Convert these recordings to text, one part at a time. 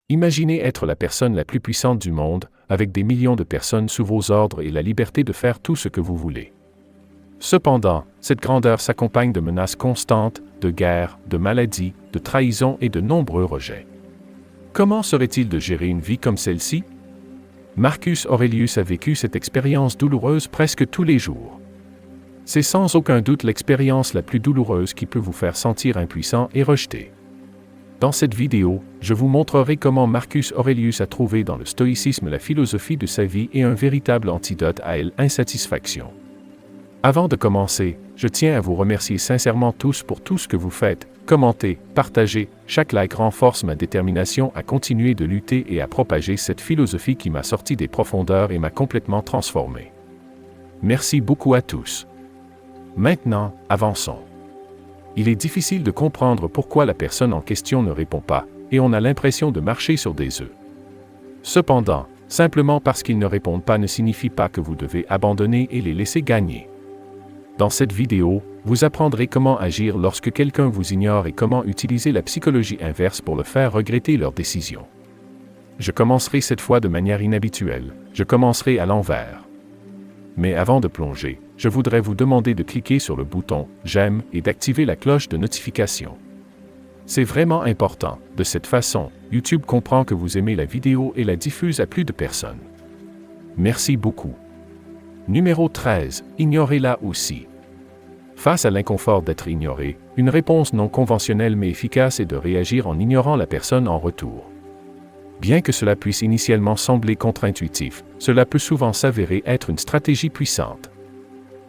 Imaginez être la personne la plus puissante du monde, avec des millions de personnes sous vos ordres et la liberté de faire tout ce que vous voulez. Cependant, cette grandeur s'accompagne de menaces constantes, de guerres, de maladies, de trahisons et de nombreux rejets. Comment serait-il de gérer une vie comme celle-ci? Marcus Aurelius a vécu cette expérience douloureuse presque tous les jours. C'est sans aucun doute l'expérience la plus douloureuse qui peut vous faire sentir impuissant et rejeté. Dans cette vidéo, je vous montrerai comment Marcus Aurelius a trouvé dans le stoïcisme la philosophie de sa vie et un véritable antidote à l'insatisfaction. Avant de commencer, je tiens à vous remercier sincèrement tous pour tout ce que vous faites, commentez, partagez, chaque like renforce ma détermination à continuer de lutter et à propager cette philosophie qui m'a sorti des profondeurs et m'a complètement transformé. Merci beaucoup à tous. Maintenant, avançons. Il est difficile de comprendre pourquoi la personne en question ne répond pas, et on a l'impression de marcher sur des œufs. Cependant, simplement parce qu'ils ne répondent pas ne signifie pas que vous devez abandonner et les laisser gagner. Dans cette vidéo, vous apprendrez comment agir lorsque quelqu'un vous ignore et comment utiliser la psychologie inverse pour le faire regretter leur décision. Je commencerai cette fois de manière inhabituelle, je commencerai à l'envers. Mais avant de plonger, je voudrais vous demander de cliquer sur le bouton « J'aime » et d'activer la cloche de notification. C'est vraiment important, de cette façon, YouTube comprend que vous aimez la vidéo et la diffuse à plus de personnes. Merci beaucoup. Numéro 13. Ignorez-la aussi. Face à l'inconfort d'être ignoré, une réponse non conventionnelle mais efficace est de réagir en ignorant la personne en retour. Bien que cela puisse initialement sembler contre-intuitif, cela peut souvent s'avérer être une stratégie puissante.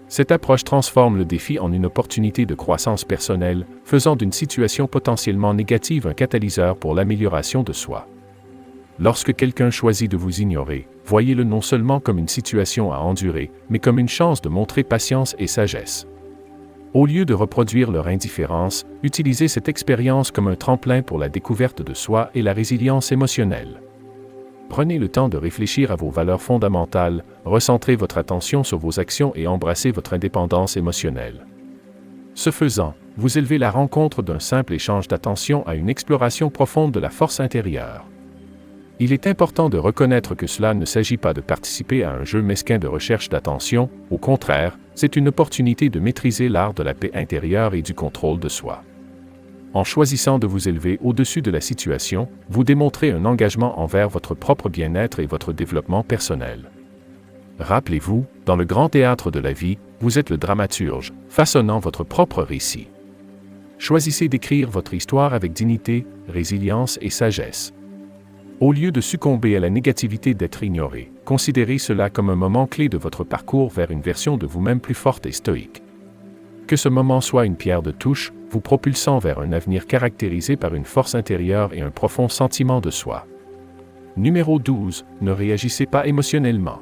Cette approche transforme le défi en une opportunité de croissance personnelle, faisant d'une situation potentiellement négative un catalyseur pour l'amélioration de soi. Lorsque quelqu'un choisit de vous ignorer, voyez-le non seulement comme une situation à endurer, mais comme une chance de montrer patience et sagesse. Au lieu de reproduire leur indifférence, utilisez cette expérience comme un tremplin pour la découverte de soi et la résilience émotionnelle. Prenez le temps de réfléchir à vos valeurs fondamentales, recentrez votre attention sur vos actions et embrassez votre indépendance émotionnelle. Ce faisant, vous élevez la rencontre d'un simple échange d'attention à une exploration profonde de la force intérieure. Il est important de reconnaître que cela ne s'agit pas de participer à un jeu mesquin de recherche d'attention, au contraire, c'est une opportunité de maîtriser l'art de la paix intérieure et du contrôle de soi. En choisissant de vous élever au-dessus de la situation, vous démontrez un engagement envers votre propre bien-être et votre développement personnel. Rappelez-vous, dans le grand théâtre de la vie, vous êtes le dramaturge, façonnant votre propre récit. Choisissez d'écrire votre histoire avec dignité, résilience et sagesse. Au lieu de succomber à la négativité d'être ignoré, considérez cela comme un moment clé de votre parcours vers une version de vous-même plus forte et stoïque. Que ce moment soit une pierre de touche, vous propulsant vers un avenir caractérisé par une force intérieure et un profond sentiment de soi. Numéro 12. Ne réagissez pas émotionnellement.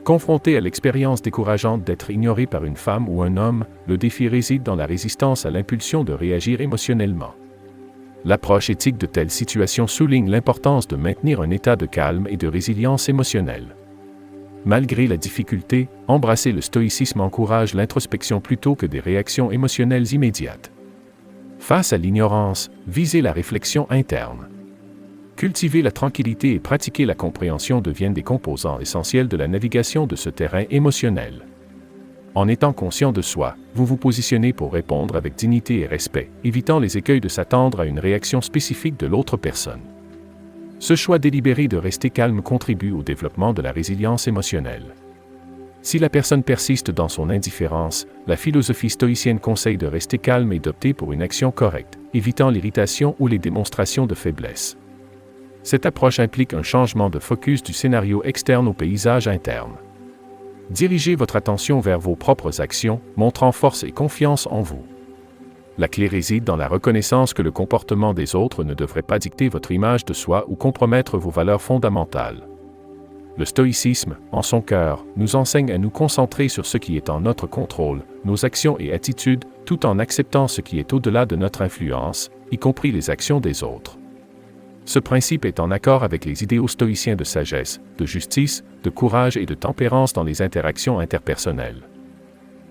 Confronté à l'expérience décourageante d'être ignoré par une femme ou un homme, le défi réside dans la résistance à l'impulsion de réagir émotionnellement. L'approche éthique de telles situations souligne l'importance de maintenir un état de calme et de résilience émotionnelle. Malgré la difficulté, embrasser le stoïcisme encourage l'introspection plutôt que des réactions émotionnelles immédiates. Face à l'ignorance, visez la réflexion interne. Cultiver la tranquillité et pratiquer la compréhension deviennent des composants essentiels de la navigation de ce terrain émotionnel. En étant conscient de soi, vous vous positionnez pour répondre avec dignité et respect, évitant les écueils de s'attendre à une réaction spécifique de l'autre personne. Ce choix délibéré de rester calme contribue au développement de la résilience émotionnelle. Si la personne persiste dans son indifférence, la philosophie stoïcienne conseille de rester calme et d'opter pour une action correcte, évitant l'irritation ou les démonstrations de faiblesse. Cette approche implique un changement de focus du scénario externe au paysage interne. Dirigez votre attention vers vos propres actions, montrant force et confiance en vous. La clé réside dans la reconnaissance que le comportement des autres ne devrait pas dicter votre image de soi ou compromettre vos valeurs fondamentales. Le stoïcisme, en son cœur, nous enseigne à nous concentrer sur ce qui est en notre contrôle, nos actions et attitudes, tout en acceptant ce qui est au-delà de notre influence, y compris les actions des autres. Ce principe est en accord avec les idéaux stoïciens de sagesse, de justice, de courage et de tempérance dans les interactions interpersonnelles.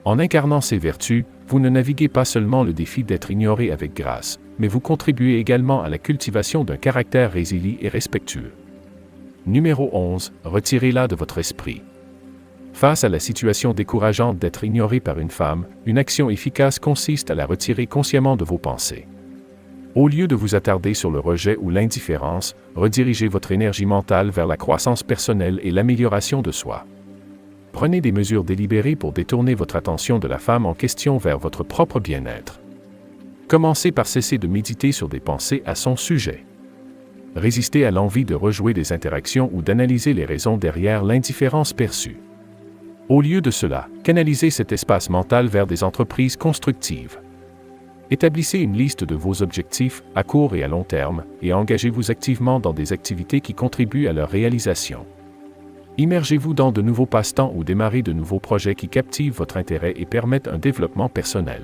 En incarnant ces vertus, vous ne naviguez pas seulement le défi d'être ignoré avec grâce, mais vous contribuez également à la cultivation d'un caractère résilient et respectueux. Numéro 11. Retirez-la de votre esprit. Face à la situation décourageante d'être ignoré par une femme, une action efficace consiste à la retirer consciemment de vos pensées. Au lieu de vous attarder sur le rejet ou l'indifférence, redirigez votre énergie mentale vers la croissance personnelle et l'amélioration de soi. Prenez des mesures délibérées pour détourner votre attention de la femme en question vers votre propre bien-être. Commencez par cesser de méditer sur des pensées à son sujet. Résistez à l'envie de rejouer des interactions ou d'analyser les raisons derrière l'indifférence perçue. Au lieu de cela, canalisez cet espace mental vers des entreprises constructives. Établissez une liste de vos objectifs à court et à long terme et engagez-vous activement dans des activités qui contribuent à leur réalisation. Immergez-vous dans de nouveaux passe-temps ou démarrez de nouveaux projets qui captivent votre intérêt et permettent un développement personnel.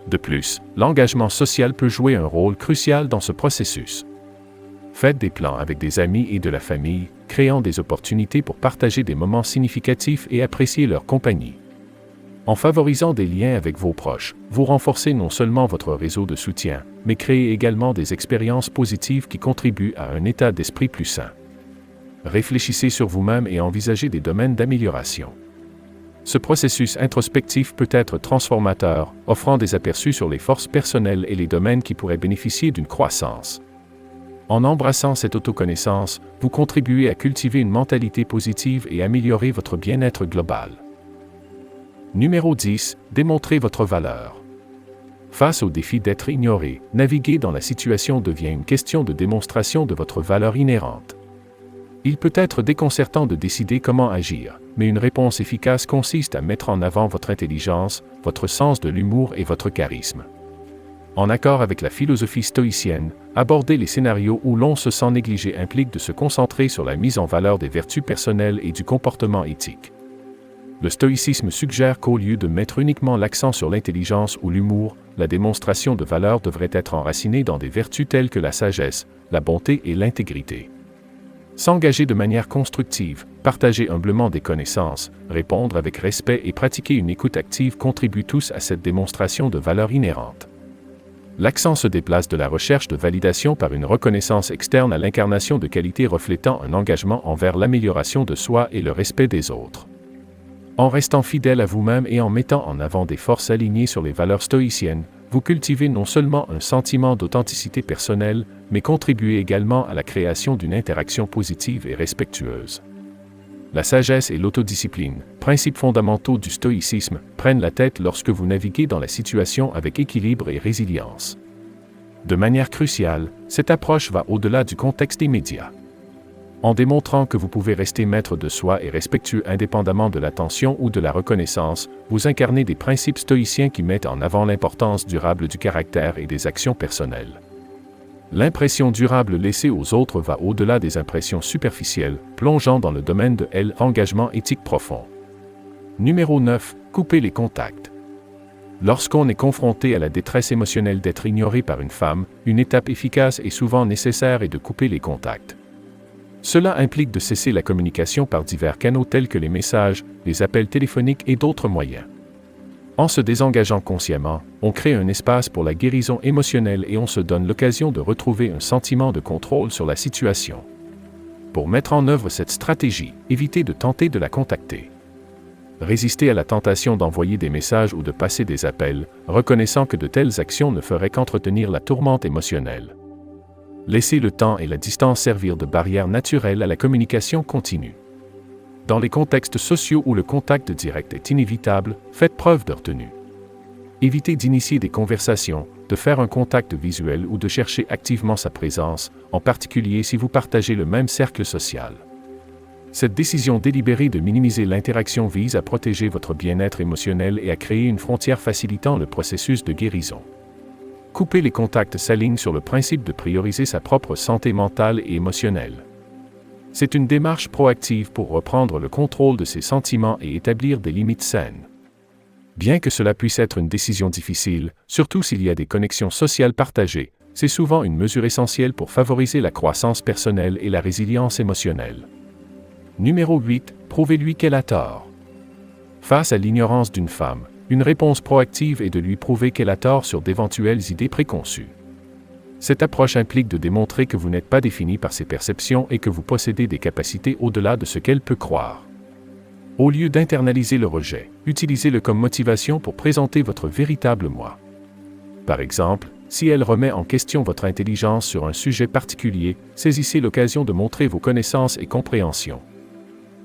De plus, l'engagement social peut jouer un rôle crucial dans ce processus. Faites des plans avec des amis et de la famille, créant des opportunités pour partager des moments significatifs et apprécier leur compagnie. En favorisant des liens avec vos proches, vous renforcez non seulement votre réseau de soutien, mais créez également des expériences positives qui contribuent à un état d'esprit plus sain. Réfléchissez sur vous-même et envisagez des domaines d'amélioration. Ce processus introspectif peut être transformateur, offrant des aperçus sur les forces personnelles et les domaines qui pourraient bénéficier d'une croissance. En embrassant cette autoconnaissance, vous contribuez à cultiver une mentalité positive et améliorer votre bien-être global. Numéro 10. Démontrez votre valeur. Face au défi d'être ignoré, naviguer dans la situation devient une question de démonstration de votre valeur inhérente. Il peut être déconcertant de décider comment agir, mais une réponse efficace consiste à mettre en avant votre intelligence, votre sens de l'humour et votre charisme. En accord avec la philosophie stoïcienne, aborder les scénarios où l'on se sent négligé implique de se concentrer sur la mise en valeur des vertus personnelles et du comportement éthique. Le stoïcisme suggère qu'au lieu de mettre uniquement l'accent sur l'intelligence ou l'humour, la démonstration de valeur devrait être enracinée dans des vertus telles que la sagesse, la bonté et l'intégrité. S'engager de manière constructive, partager humblement des connaissances, répondre avec respect et pratiquer une écoute active contribuent tous à cette démonstration de valeur inhérente. L'accent se déplace de la recherche de validation par une reconnaissance externe à l'incarnation de qualités reflétant un engagement envers l'amélioration de soi et le respect des autres. En restant fidèle à vous-même et en mettant en avant des forces alignées sur les valeurs stoïciennes, vous cultivez non seulement un sentiment d'authenticité personnelle, mais contribuez également à la création d'une interaction positive et respectueuse. La sagesse et l'autodiscipline, principes fondamentaux du stoïcisme, prennent la tête lorsque vous naviguez dans la situation avec équilibre et résilience. De manière cruciale, cette approche va au-delà du contexte immédiat. En démontrant que vous pouvez rester maître de soi et respectueux indépendamment de l'attention ou de la reconnaissance, vous incarnez des principes stoïciens qui mettent en avant l'importance durable du caractère et des actions personnelles. L'impression durable laissée aux autres va au-delà des impressions superficielles, plongeant dans le domaine de l'engagement éthique profond. Numéro 9. Couper les contacts. Lorsqu'on est confronté à la détresse émotionnelle d'être ignoré par une femme, une étape efficace et souvent nécessaire est de couper les contacts. Cela implique de cesser la communication par divers canaux tels que les messages, les appels téléphoniques et d'autres moyens. En se désengageant consciemment, on crée un espace pour la guérison émotionnelle et on se donne l'occasion de retrouver un sentiment de contrôle sur la situation. Pour mettre en œuvre cette stratégie, évitez de tenter de la contacter. Résistez à la tentation d'envoyer des messages ou de passer des appels, reconnaissant que de telles actions ne feraient qu'entretenir la tourmente émotionnelle. Laissez le temps et la distance servir de barrière naturelle à la communication continue. Dans les contextes sociaux où le contact direct est inévitable, faites preuve de retenue. Évitez d'initier des conversations, de faire un contact visuel ou de chercher activement sa présence, en particulier si vous partagez le même cercle social. Cette décision délibérée de minimiser l'interaction vise à protéger votre bien-être émotionnel et à créer une frontière facilitant le processus de guérison. Couper les contacts s'aligne sur le principe de prioriser sa propre santé mentale et émotionnelle. C'est une démarche proactive pour reprendre le contrôle de ses sentiments et établir des limites saines. Bien que cela puisse être une décision difficile, surtout s'il y a des connexions sociales partagées, c'est souvent une mesure essentielle pour favoriser la croissance personnelle et la résilience émotionnelle. Numéro 8. Prouvez-lui qu'elle a tort. Face à l'ignorance d'une femme, une réponse proactive est de lui prouver qu'elle a tort sur d'éventuelles idées préconçues. Cette approche implique de démontrer que vous n'êtes pas défini par ses perceptions et que vous possédez des capacités au-delà de ce qu'elle peut croire. Au lieu d'internaliser le rejet, utilisez-le comme motivation pour présenter votre véritable moi. Par exemple, si elle remet en question votre intelligence sur un sujet particulier, saisissez l'occasion de montrer vos connaissances et compréhensions.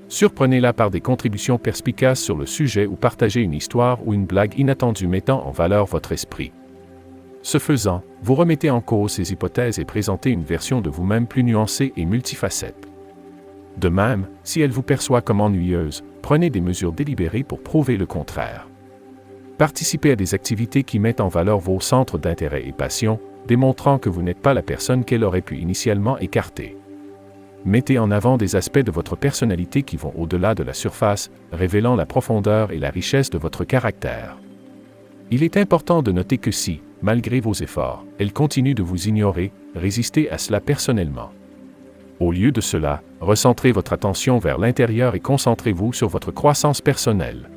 Surprenez-la par des contributions perspicaces sur le sujet ou partagez une histoire ou une blague inattendue mettant en valeur votre esprit. Ce faisant, vous remettez en cause ces hypothèses et présentez une version de vous-même plus nuancée et multifacette. De même, si elle vous perçoit comme ennuyeuse, prenez des mesures délibérées pour prouver le contraire. Participez à des activités qui mettent en valeur vos centres d'intérêt et passion, démontrant que vous n'êtes pas la personne qu'elle aurait pu initialement écarter. Mettez en avant des aspects de votre personnalité qui vont au-delà de la surface, révélant la profondeur et la richesse de votre caractère. Il est important de noter que si, malgré vos efforts, elle continue de vous ignorer, résistez à cela personnellement. Au lieu de cela, recentrez votre attention vers l'intérieur et concentrez-vous sur votre croissance personnelle.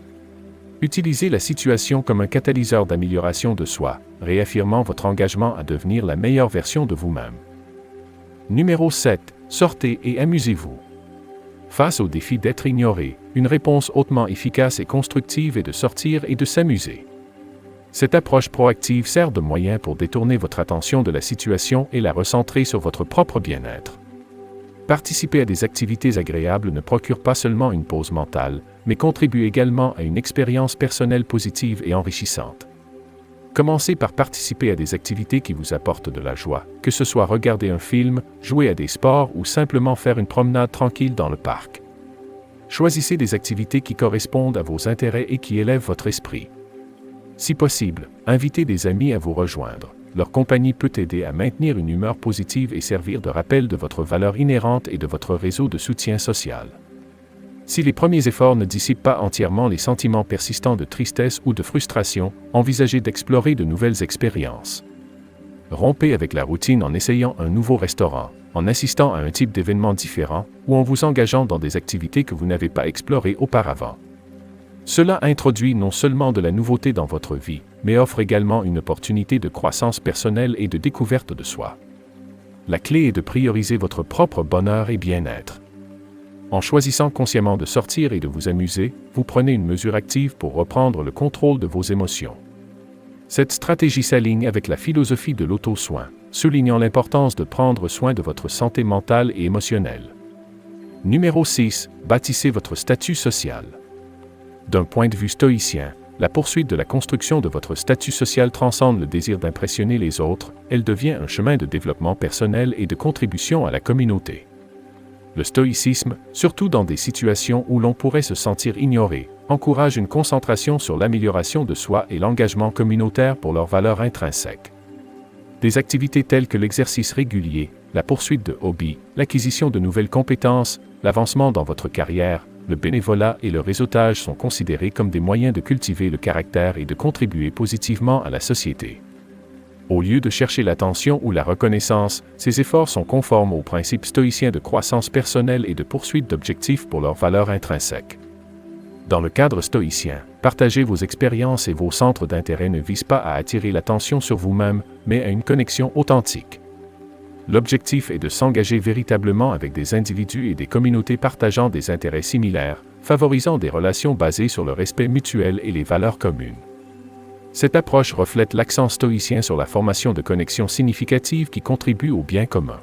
Utilisez la situation comme un catalyseur d'amélioration de soi, réaffirmant votre engagement à devenir la meilleure version de vous-même. Numéro 7. Sortez et amusez-vous. Face au défi d'être ignoré, une réponse hautement efficace et constructive est de sortir et de s'amuser. Cette approche proactive sert de moyen pour détourner votre attention de la situation et la recentrer sur votre propre bien-être. Participer à des activités agréables ne procure pas seulement une pause mentale, mais contribue également à une expérience personnelle positive et enrichissante. Commencez par participer à des activités qui vous apportent de la joie, que ce soit regarder un film, jouer à des sports ou simplement faire une promenade tranquille dans le parc. Choisissez des activités qui correspondent à vos intérêts et qui élèvent votre esprit. Si possible, invitez des amis à vous rejoindre. Leur compagnie peut aider à maintenir une humeur positive et servir de rappel de votre valeur inhérente et de votre réseau de soutien social. Si les premiers efforts ne dissipent pas entièrement les sentiments persistants de tristesse ou de frustration, envisagez d'explorer de nouvelles expériences. Rompez avec la routine en essayant un nouveau restaurant, en assistant à un type d'événement différent ou en vous engageant dans des activités que vous n'avez pas explorées auparavant. Cela introduit non seulement de la nouveauté dans votre vie, mais offre également une opportunité de croissance personnelle et de découverte de soi. La clé est de prioriser votre propre bonheur et bien-être. En choisissant consciemment de sortir et de vous amuser, vous prenez une mesure active pour reprendre le contrôle de vos émotions. Cette stratégie s'aligne avec la philosophie de l'auto-soin, soulignant l'importance de prendre soin de votre santé mentale et émotionnelle. Numéro 6. Bâtissez votre statut social. D'un point de vue stoïcien, la poursuite de la construction de votre statut social transcende le désir d'impressionner les autres, elle devient un chemin de développement personnel et de contribution à la communauté. Le stoïcisme, surtout dans des situations où l'on pourrait se sentir ignoré, encourage une concentration sur l'amélioration de soi et l'engagement communautaire pour leurs valeurs intrinsèques. Des activités telles que l'exercice régulier, la poursuite de hobbies, l'acquisition de nouvelles compétences, l'avancement dans votre carrière, le bénévolat et le réseautage sont considérés comme des moyens de cultiver le caractère et de contribuer positivement à la société. Au lieu de chercher l'attention ou la reconnaissance, ces efforts sont conformes aux principes stoïciens de croissance personnelle et de poursuite d'objectifs pour leurs valeurs intrinsèques. Dans le cadre stoïcien, partager vos expériences et vos centres d'intérêt ne vise pas à attirer l'attention sur vous-même, mais à une connexion authentique. L'objectif est de s'engager véritablement avec des individus et des communautés partageant des intérêts similaires, favorisant des relations basées sur le respect mutuel et les valeurs communes. Cette approche reflète l'accent stoïcien sur la formation de connexions significatives qui contribuent au bien commun.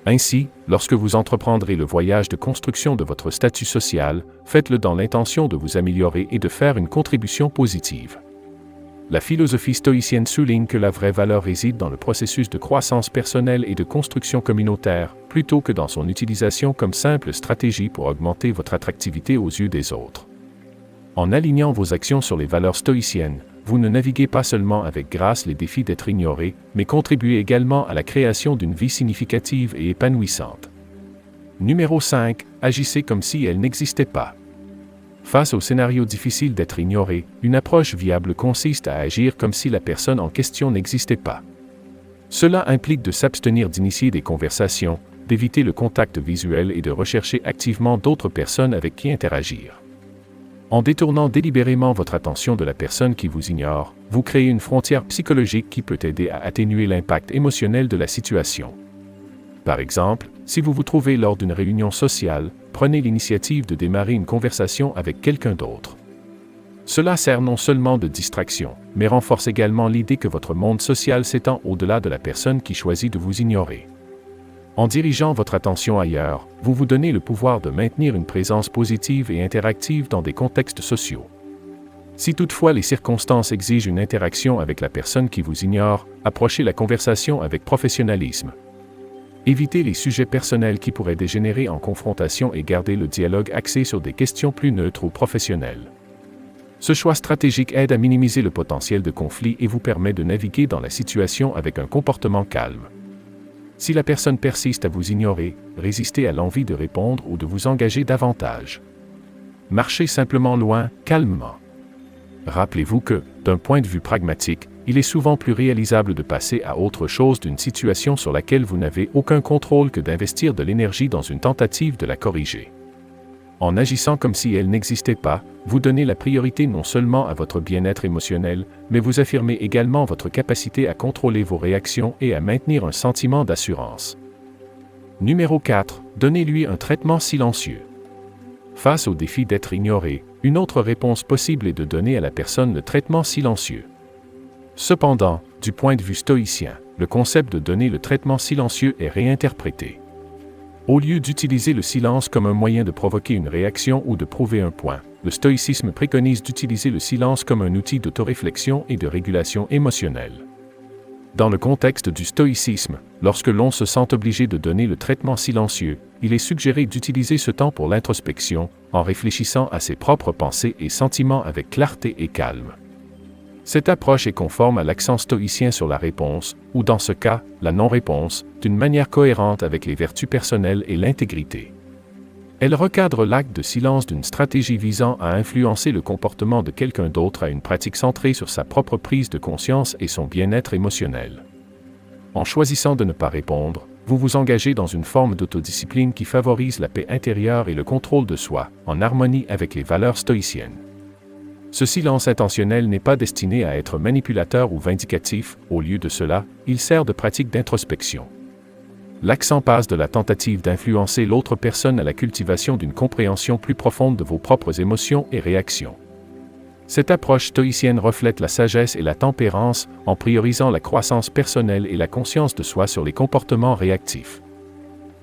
Ainsi, lorsque vous entreprendrez le voyage de construction de votre statut social, faites-le dans l'intention de vous améliorer et de faire une contribution positive. La philosophie stoïcienne souligne que la vraie valeur réside dans le processus de croissance personnelle et de construction communautaire, plutôt que dans son utilisation comme simple stratégie pour augmenter votre attractivité aux yeux des autres. En alignant vos actions sur les valeurs stoïciennes, vous ne naviguez pas seulement avec grâce les défis d'être ignoré, mais contribuez également à la création d'une vie significative et épanouissante. Numéro 5. Agissez comme si elle n'existait pas. Face au scénario difficile d'être ignoré, une approche viable consiste à agir comme si la personne en question n'existait pas. Cela implique de s'abstenir d'initier des conversations, d'éviter le contact visuel et de rechercher activement d'autres personnes avec qui interagir. En détournant délibérément votre attention de la personne qui vous ignore, vous créez une frontière psychologique qui peut aider à atténuer l'impact émotionnel de la situation. Par exemple, si vous vous trouvez lors d'une réunion sociale, prenez l'initiative de démarrer une conversation avec quelqu'un d'autre. Cela sert non seulement de distraction, mais renforce également l'idée que votre monde social s'étend au-delà de la personne qui choisit de vous ignorer. En dirigeant votre attention ailleurs, vous vous donnez le pouvoir de maintenir une présence positive et interactive dans des contextes sociaux. Si toutefois les circonstances exigent une interaction avec la personne qui vous ignore, approchez la conversation avec professionnalisme. Évitez les sujets personnels qui pourraient dégénérer en confrontation et gardez le dialogue axé sur des questions plus neutres ou professionnelles. Ce choix stratégique aide à minimiser le potentiel de conflit et vous permet de naviguer dans la situation avec un comportement calme. Si la personne persiste à vous ignorer, résistez à l'envie de répondre ou de vous engager davantage. Marchez simplement loin, calmement. Rappelez-vous que, d'un point de vue pragmatique, il est souvent plus réalisable de passer à autre chose d'une situation sur laquelle vous n'avez aucun contrôle que d'investir de l'énergie dans une tentative de la corriger. En agissant comme si elle n'existait pas, vous donnez la priorité non seulement à votre bien-être émotionnel, mais vous affirmez également votre capacité à contrôler vos réactions et à maintenir un sentiment d'assurance. Numéro 4. Donnez-lui un traitement silencieux. Face au défi d'être ignoré, une autre réponse possible est de donner à la personne le traitement silencieux. Cependant, du point de vue stoïcien, le concept de donner le traitement silencieux est réinterprété. Au lieu d'utiliser le silence comme un moyen de provoquer une réaction ou de prouver un point, le stoïcisme préconise d'utiliser le silence comme un outil d'autoréflexion et de régulation émotionnelle. Dans le contexte du stoïcisme, lorsque l'on se sent obligé de donner le traitement silencieux, il est suggéré d'utiliser ce temps pour l'introspection, en réfléchissant à ses propres pensées et sentiments avec clarté et calme. Cette approche est conforme à l'accent stoïcien sur la réponse, ou dans ce cas, la non-réponse, d'une manière cohérente avec les vertus personnelles et l'intégrité. Elle recadre l'acte de silence d'une stratégie visant à influencer le comportement de quelqu'un d'autre à une pratique centrée sur sa propre prise de conscience et son bien-être émotionnel. En choisissant de ne pas répondre, vous vous engagez dans une forme d'autodiscipline qui favorise la paix intérieure et le contrôle de soi, en harmonie avec les valeurs stoïciennes. Ce silence intentionnel n'est pas destiné à être manipulateur ou vindicatif, au lieu de cela, il sert de pratique d'introspection. L'accent passe de la tentative d'influencer l'autre personne à la cultivation d'une compréhension plus profonde de vos propres émotions et réactions. Cette approche stoïcienne reflète la sagesse et la tempérance en priorisant la croissance personnelle et la conscience de soi sur les comportements réactifs.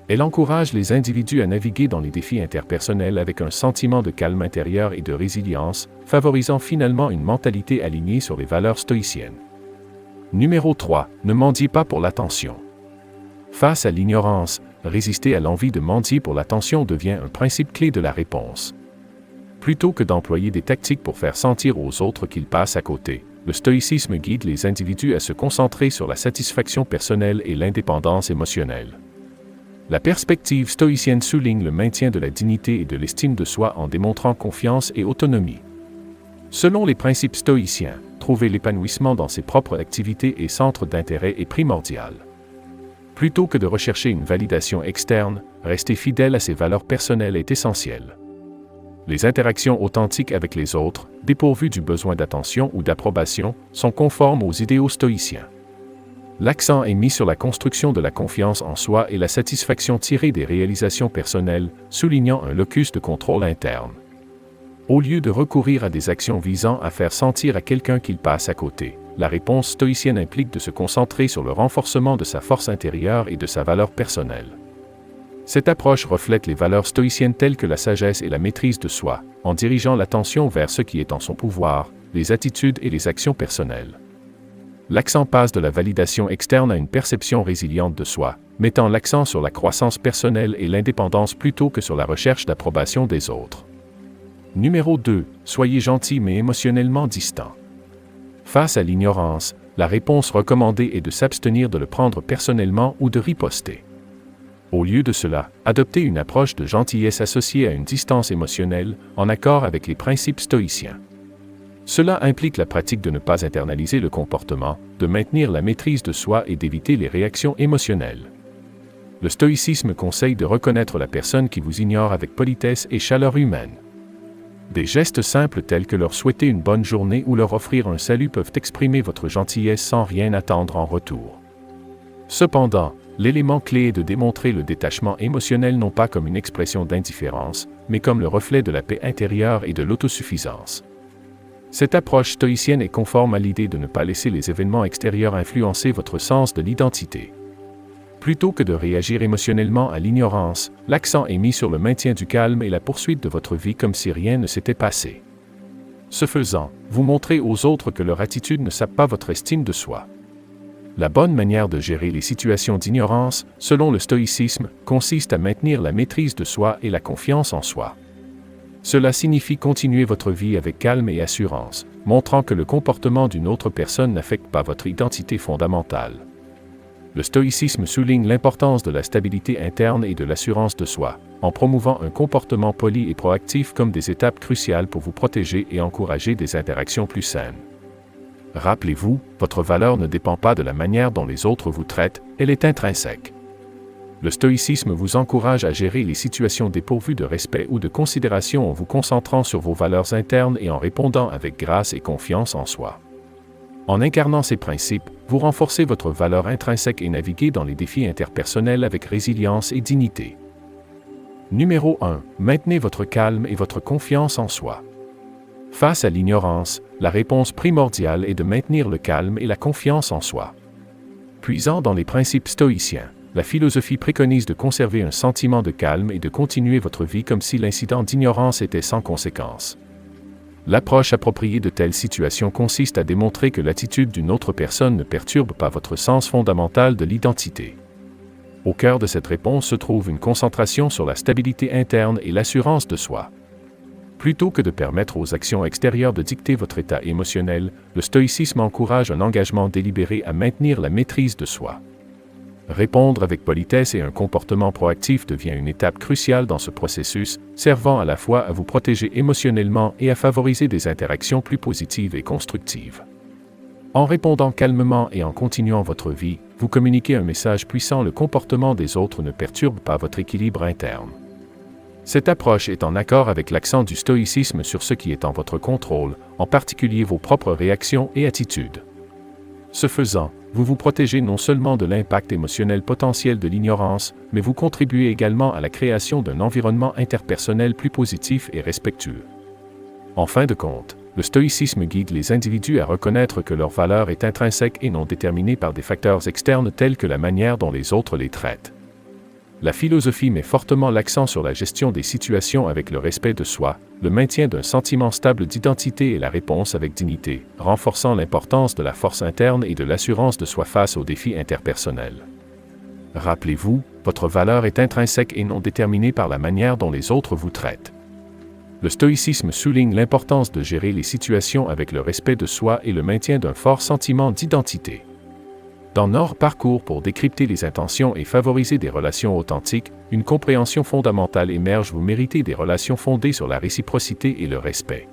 Elle encourage les individus à naviguer dans les défis interpersonnels avec un sentiment de calme intérieur et de résilience, favorisant finalement une mentalité alignée sur les valeurs stoïciennes. Numéro 3. Ne mendiez pas pour l'attention. Face à l'ignorance, résister à l'envie de mendier pour l'attention devient un principe clé de la réponse. Plutôt que d'employer des tactiques pour faire sentir aux autres qu'ils passent à côté, le stoïcisme guide les individus à se concentrer sur la satisfaction personnelle et l'indépendance émotionnelle. La perspective stoïcienne souligne le maintien de la dignité et de l'estime de soi en démontrant confiance et autonomie. Selon les principes stoïciens, trouver l'épanouissement dans ses propres activités et centres d'intérêt est primordial. Plutôt que de rechercher une validation externe, rester fidèle à ses valeurs personnelles est essentiel. Les interactions authentiques avec les autres, dépourvues du besoin d'attention ou d'approbation, sont conformes aux idéaux stoïciens. L'accent est mis sur la construction de la confiance en soi et la satisfaction tirée des réalisations personnelles, soulignant un locus de contrôle interne. Au lieu de recourir à des actions visant à faire sentir à quelqu'un qu'il passe à côté, la réponse stoïcienne implique de se concentrer sur le renforcement de sa force intérieure et de sa valeur personnelle. Cette approche reflète les valeurs stoïciennes telles que la sagesse et la maîtrise de soi, en dirigeant l'attention vers ce qui est en son pouvoir, les attitudes et les actions personnelles. L'accent passe de la validation externe à une perception résiliente de soi, mettant l'accent sur la croissance personnelle et l'indépendance plutôt que sur la recherche d'approbation des autres. Numéro 2. Soyez gentil mais émotionnellement distant. Face à l'ignorance, la réponse recommandée est de s'abstenir de le prendre personnellement ou de riposter. Au lieu de cela, adoptez une approche de gentillesse associée à une distance émotionnelle, en accord avec les principes stoïciens. Cela implique la pratique de ne pas internaliser le comportement, de maintenir la maîtrise de soi et d'éviter les réactions émotionnelles. Le stoïcisme conseille de reconnaître la personne qui vous ignore avec politesse et chaleur humaine. Des gestes simples tels que leur souhaiter une bonne journée ou leur offrir un salut peuvent exprimer votre gentillesse sans rien attendre en retour. Cependant, l'élément clé est de démontrer le détachement émotionnel non pas comme une expression d'indifférence, mais comme le reflet de la paix intérieure et de l'autosuffisance. Cette approche stoïcienne est conforme à l'idée de ne pas laisser les événements extérieurs influencer votre sens de l'identité. Plutôt que de réagir émotionnellement à l'ignorance, l'accent est mis sur le maintien du calme et la poursuite de votre vie comme si rien ne s'était passé. Ce faisant, vous montrez aux autres que leur attitude ne sape pas votre estime de soi. La bonne manière de gérer les situations d'ignorance, selon le stoïcisme, consiste à maintenir la maîtrise de soi et la confiance en soi. Cela signifie continuer votre vie avec calme et assurance, montrant que le comportement d'une autre personne n'affecte pas votre identité fondamentale. Le stoïcisme souligne l'importance de la stabilité interne et de l'assurance de soi, en promouvant un comportement poli et proactif comme des étapes cruciales pour vous protéger et encourager des interactions plus saines. Rappelez-vous, votre valeur ne dépend pas de la manière dont les autres vous traitent, elle est intrinsèque. Le stoïcisme vous encourage à gérer les situations dépourvues de respect ou de considération en vous concentrant sur vos valeurs internes et en répondant avec grâce et confiance en soi. En incarnant ces principes, vous renforcez votre valeur intrinsèque et naviguez dans les défis interpersonnels avec résilience et dignité. Numéro 1. Maintenez votre calme et votre confiance en soi. Face à l'ignorance, la réponse primordiale est de maintenir le calme et la confiance en soi. Puisant dans les principes stoïciens, la philosophie préconise de conserver un sentiment de calme et de continuer votre vie comme si l'incident d'ignorance était sans conséquence. L'approche appropriée de telles situations consiste à démontrer que l'attitude d'une autre personne ne perturbe pas votre sens fondamental de l'identité. Au cœur de cette réponse se trouve une concentration sur la stabilité interne et l'assurance de soi. Plutôt que de permettre aux actions extérieures de dicter votre état émotionnel, le stoïcisme encourage un engagement délibéré à maintenir la maîtrise de soi. Répondre avec politesse et un comportement proactif devient une étape cruciale dans ce processus, servant à la fois à vous protéger émotionnellement et à favoriser des interactions plus positives et constructives. En répondant calmement et en continuant votre vie, vous communiquez un message puissant: le comportement des autres ne perturbe pas votre équilibre interne. Cette approche est en accord avec l'accent du stoïcisme sur ce qui est en votre contrôle, en particulier vos propres réactions et attitudes. Ce faisant, vous vous protégez non seulement de l'impact émotionnel potentiel de l'ignorance, mais vous contribuez également à la création d'un environnement interpersonnel plus positif et respectueux. En fin de compte, le stoïcisme guide les individus à reconnaître que leur valeur est intrinsèque et non déterminée par des facteurs externes tels que la manière dont les autres les traitent. La philosophie met fortement l'accent sur la gestion des situations avec le respect de soi, le maintien d'un sentiment stable d'identité et la réponse avec dignité, renforçant l'importance de la force interne et de l'assurance de soi face aux défis interpersonnels. Rappelez-vous, votre valeur est intrinsèque et non déterminée par la manière dont les autres vous traitent. Le stoïcisme souligne l'importance de gérer les situations avec le respect de soi et le maintien d'un fort sentiment d'identité. Dans notre parcours pour décrypter les intentions et favoriser des relations authentiques, une compréhension fondamentale émerge: vous méritez des relations fondées sur la réciprocité et le respect.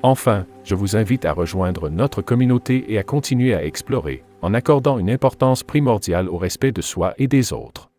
Enfin, je vous invite à rejoindre notre communauté et à continuer à explorer, en accordant une importance primordiale au respect de soi et des autres.